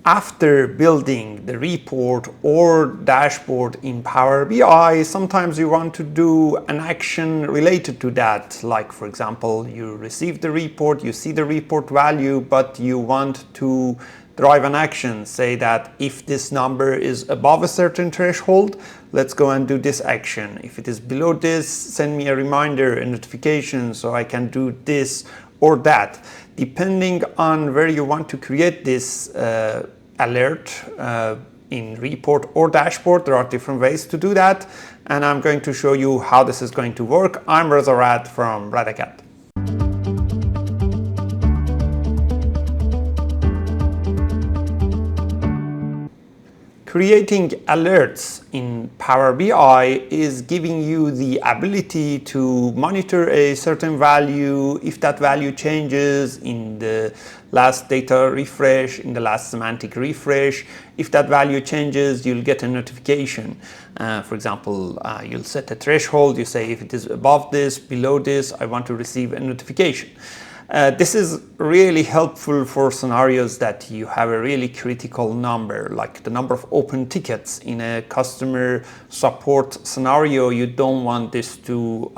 After building the report or dashboard in Power BI, sometimes you want to do an action related to that. Like, for example, you receive the report, you see the report value, but you want to drive an action. Say that if this number is above a certain threshold, let's go and do this action. If it is below this, send me a reminder, a notification, so I can do this or that. Depending on where you want to create this alert in report or dashboard, there are different ways to do that, and I'm going to show you how this is going to work. I'm Reza Rad from Radacat. Creating alerts in Power BI is giving you the ability to monitor a certain value. If that value changes in the last data refresh, in the last semantic refresh, if that value changes, you'll get a notification. For example, you'll set a threshold. You say if it is above this, below this, I want to receive a notification. This is really helpful for scenarios that you have a really critical number, like the number of open tickets in a customer support scenario. You don't want this to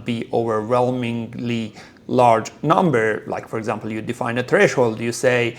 be overwhelmingly large number. Like, for example, you define a threshold. You say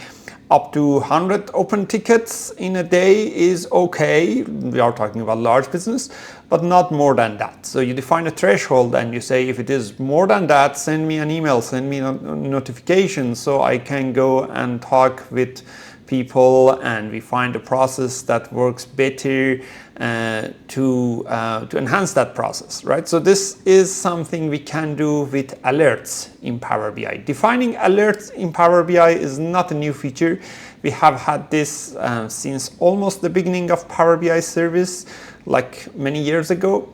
up to 100 open tickets in a day is okay. We are talking about large business, but not more than that. So you define a threshold and you say if it is more than that, send me an email, send me a notification so I can go and talk with people and we find a process that works better to enhance that process, right? So this is something we can do with alerts in Power BI. Defining alerts in Power BI is not a new feature. We have had this since almost the beginning of Power BI service, like many years ago.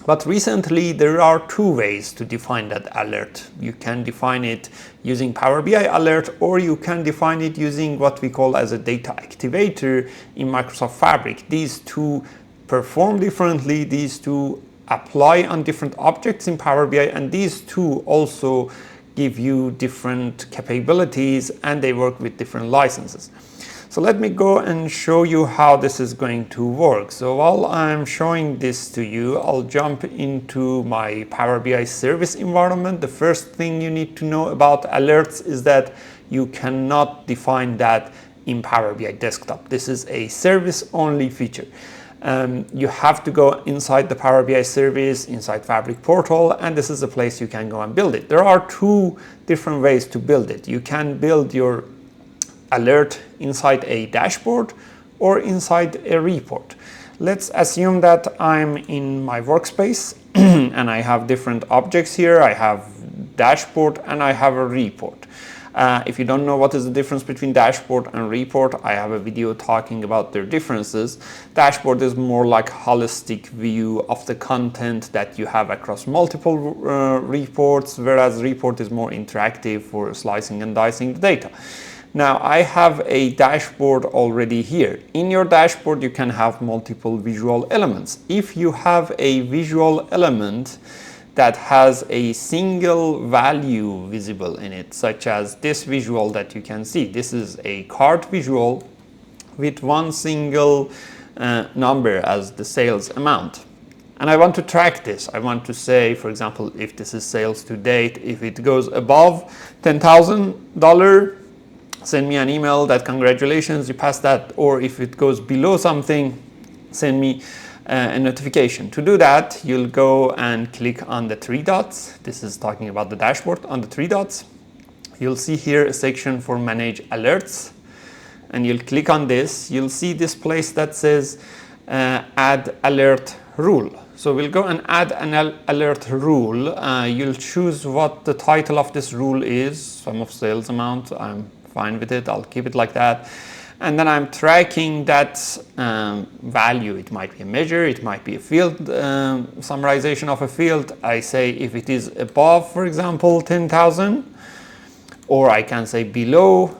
But recently there are two ways to define that alert. You can define it using Power BI alert, or you can define it using what we call as a data activator in Microsoft Fabric. These two perform differently, these two apply on different objects in Power BI, and these two also give you different capabilities and they work with different licenses. So let me go and show you how this is going to work. So while I'm showing this to you, I'll jump into my Power BI service environment. The first thing you need to know about alerts is that you cannot define that in Power BI desktop. This is a service-only feature. You have to go inside the Power BI service, inside Fabric portal, and this is the place you can go and build it. There are two different ways to build it. You can build your alert inside a dashboard or inside a report. Let's assume that I'm in my workspace and I have different objects here. I have dashboard and I have a report. If you don't know what is the difference between dashboard and report, I have a video talking about their differences. Dashboard is more like holistic view of the content that you have across multiple reports, whereas report is more interactive for slicing and dicing the data. Now I have a dashboard already here. In your dashboard you can have multiple visual elements. If you have a visual element that has a single value visible in it, such as this visual that you can see, this is a cart visual with one single number as the sales amount. And I want to track this. I want to say, for example, if this is sales to date, if it goes above $10,000, send me an email that congratulations, you passed that, or if it goes below something, send me a notification. To do that, you'll go and click on the three dots. This is talking about the dashboard. On the three dots, you'll see here a section for manage alerts, and you'll click on this. You'll see this place that says add alert rule. So we'll go and add an alert rule. You'll choose what the title of this rule is, sum of sales amount. I'm fine with it, I'll keep it like that. And then I'm tracking that value. It might be a measure, it might be a field, summarization of a field. I say if it is above, for example, 10,000, or I can say below,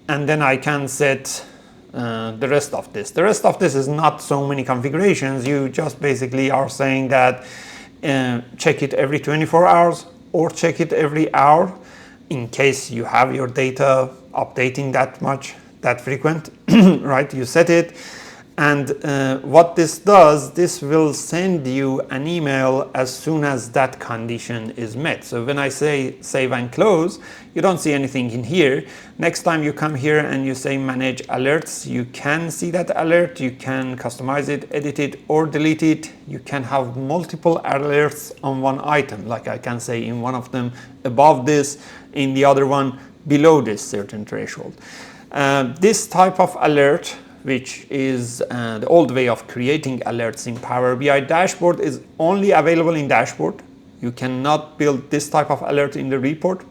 and then I can set the rest of this. The rest of this is not so many configurations. You just basically are saying that check it every 24 hours or check it every hour in case you have your data updating that much. that frequent, right? You set it. And what this does, this will send you an email as soon as that condition is met. So when I say save and close, you don't see anything in here. Next time you come here and you say manage alerts, you can see that alert, you can customize it, edit it, or delete it. You can have multiple alerts on one item, like I can say in one of them above this, in the other one below this certain threshold. This type of alert, which is the old way of creating alerts in Power BI dashboard, is only available in dashboard. You cannot build this type of alert in the report.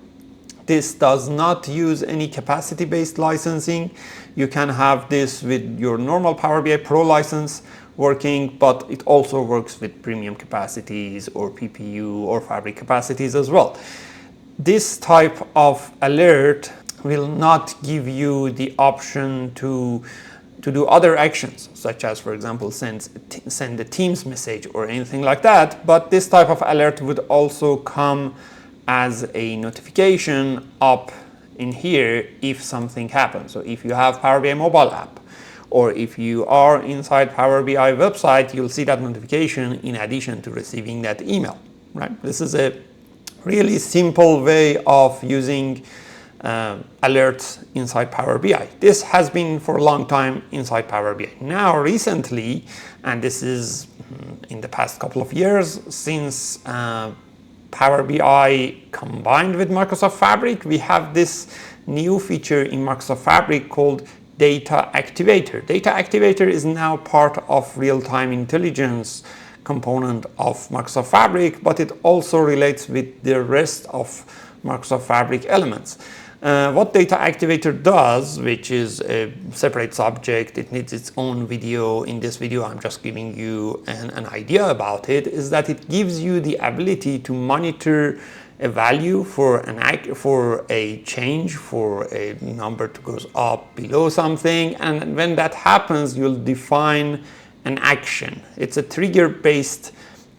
This does not use any capacity-based licensing. You can have this with your normal Power BI Pro license working, but it also works with premium capacities or PPU or Fabric capacities as well. This type of alert will not give you the option to do other actions, such as, for example, send a Teams message or anything like that. But this type of alert would also come as a notification up in here if something happens. So if you have Power BI mobile app, or if you are inside Power BI website, you'll see that notification in addition to receiving that email, right? This is a really simple way of using alerts inside Power BI. This has been for a long time inside Power BI. Now recently, and this is in the past couple of years, since Power BI combined with Microsoft Fabric, we have this new feature in Microsoft Fabric called Data Activator. Data Activator is now part of real-time intelligence component of Microsoft Fabric, but it also relates with the rest of Microsoft Fabric elements. What Data Activator does, which is a separate subject, it needs its own video. In this video, I'm just giving you an idea about it, is that it gives you the ability to monitor a value for a change, for a number to goes up below something, and when that happens, you'll define an action. It's a trigger-based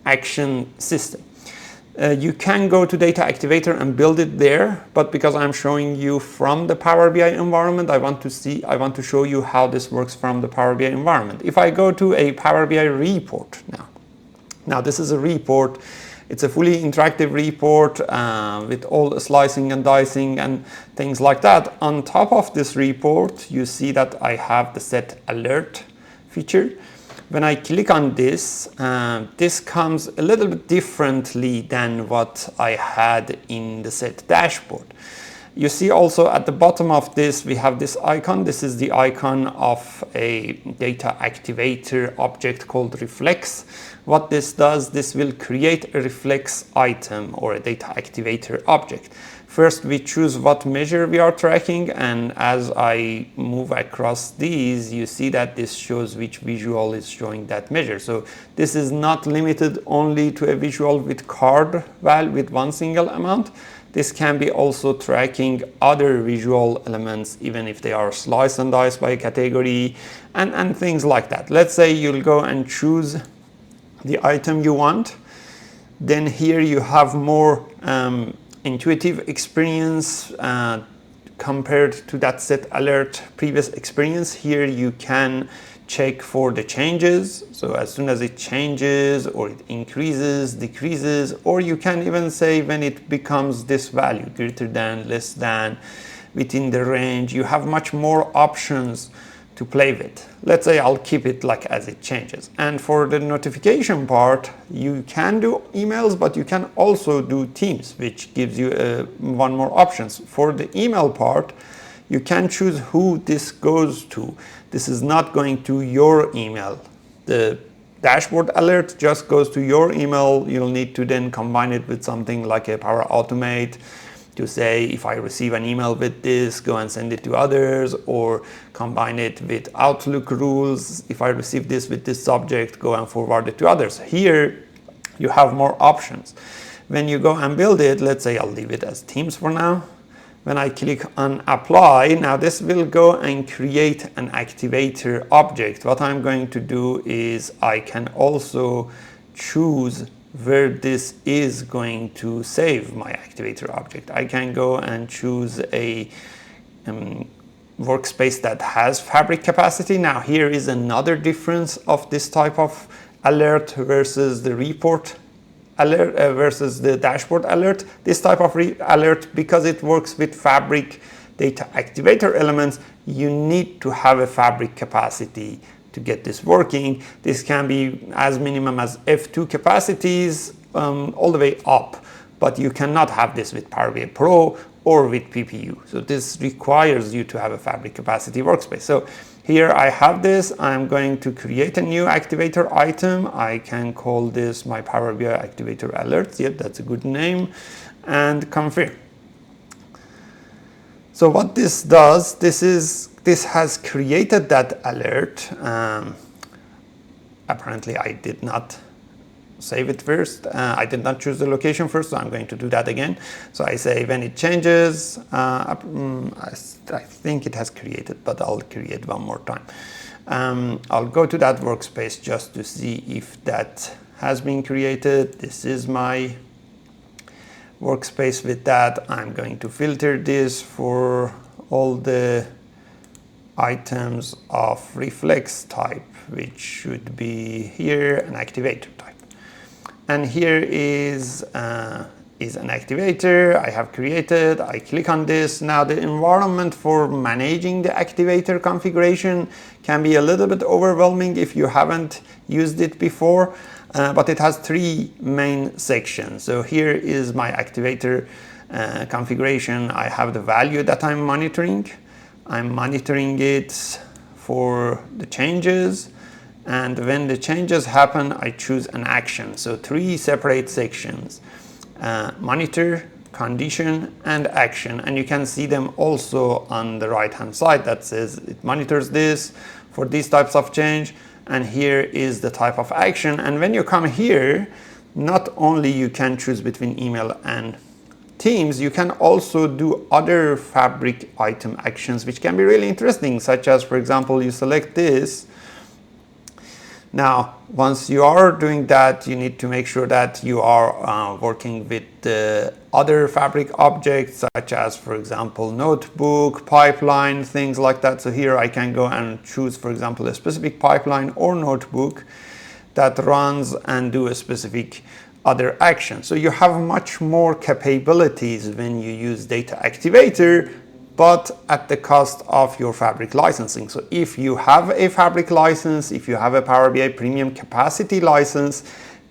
action system. You can go to Data Activator and build it there, but because I'm showing you from the Power BI environment, I want to show you how this works from the Power BI environment. If I go to a Power BI report now this is a report. It's a fully interactive report with all the slicing and dicing and things like that. On top of this report, you see that I have the set alert feature. When I click on this, this comes a little bit differently than what I had in the set dashboard. You see also at the bottom of this, we have this icon. This is the icon of a Data Activator object called Reflex. What this does, this will create a Reflex item or a Data Activator object. First, we choose what measure we are tracking, and as I move across these, you see that this shows which visual is showing that measure. So this is not limited only to a visual with card value with one single amount. This can be also tracking other visual elements, even if they are sliced and diced by category and things like that. Let's say you'll go and choose the item you want. Then here you have more intuitive experience compared to that set alert previous experience. Here you can check for the changes. So as soon as it changes or it increases, decreases, or you can even say when it becomes this value, greater than, less than, within the range. You have much more options to play with. Let's say I'll keep it like as it changes. And for the notification part, you can do emails, but you can also do Teams, which gives you one more options. For the email part, you can choose who this goes to. This is not going to your email. The dashboard alert just goes to your email. You'll need to then combine it with something like a Power Automate to say, if I receive an email with this, go and send it to others, or combine it with Outlook rules. If I receive this with this subject, go and forward it to others. Here, you have more options. When you go and build it, let's say I'll leave it as Teams for now. When I click on apply, now this will go and create an activator object. What I'm going to do is I can also choose where this is going to save my activator object. I can go and choose a workspace that has Fabric capacity. Now here is another difference of this type of alert versus the report alert versus the dashboard alert. This type of alert, because it works with Fabric data activator elements, you need to have a Fabric capacity to get this working. This can be as minimum as F2 capacities all the way up, but you cannot have this with Power BI Pro or with PPU. So this requires you to have a Fabric capacity workspace. So here I have this. I'm going to create a new activator item. I can call this my Power BI activator alerts. Yep, that's a good name. And confirm. So what this does, this has created that alert. Apparently I did not save it first. I did not choose the location first, so I'm going to do that again. So I say when it changes, I think it has created, but I'll create one more time. I'll go to that workspace just to see if that has been created. This is my workspace with that. I'm going to filter this for all the items of reflex type, which should be here an activator type. And here is an activator I have created. I click on this. Now the environment for managing the activator configuration can be a little bit overwhelming if you haven't used it before. But it has three main sections. So here is my activator configuration. I have the value that I'm monitoring. I'm monitoring it for the changes. And when the changes happen, I choose an action. So three separate sections: monitor, condition, and action. And you can see them also on the right-hand side that says it monitors this for these types of change. And here is the type of action. And when you come here, not only you can choose between email and Teams, you can also do other Fabric item actions, which can be really interesting, such as, for example, you select this. Now, once you are doing that, you need to make sure that you are working with other Fabric objects, such as, for example, notebook, pipeline, things like that. So here I can go and choose, for example, a specific pipeline or notebook that runs and do a specific other action. So you have much more capabilities when you use Data Activator, but at the cost of your Fabric licensing. So if you have a Fabric license, if you have a Power BI Premium Capacity license,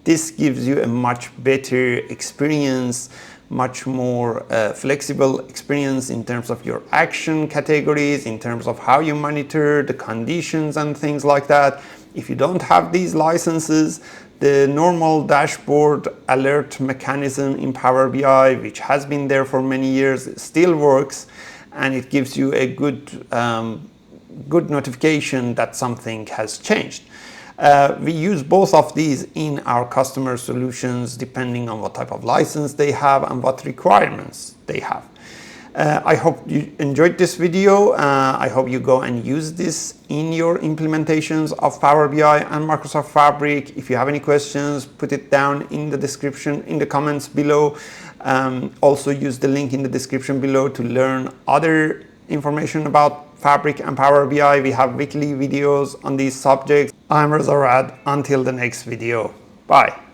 this gives you a much better experience, much more flexible experience in terms of your action categories, in terms of how you monitor the conditions and things like that. If you don't have these licenses, the normal dashboard alert mechanism in Power BI, which has been there for many years, still works. And it gives you a good notification that something has changed. We use both of these in our customer solutions depending on what type of license they have and what requirements they have. I hope you enjoyed this video. I hope you go and use this in your implementations of Power BI and Microsoft Fabric. If you have any questions, put it down in the description, in the comments below. Also use the link in the description below to learn other information about Fabric and Power BI. We have weekly videos on these subjects. I'm Reza Rad. Until the next video. Bye.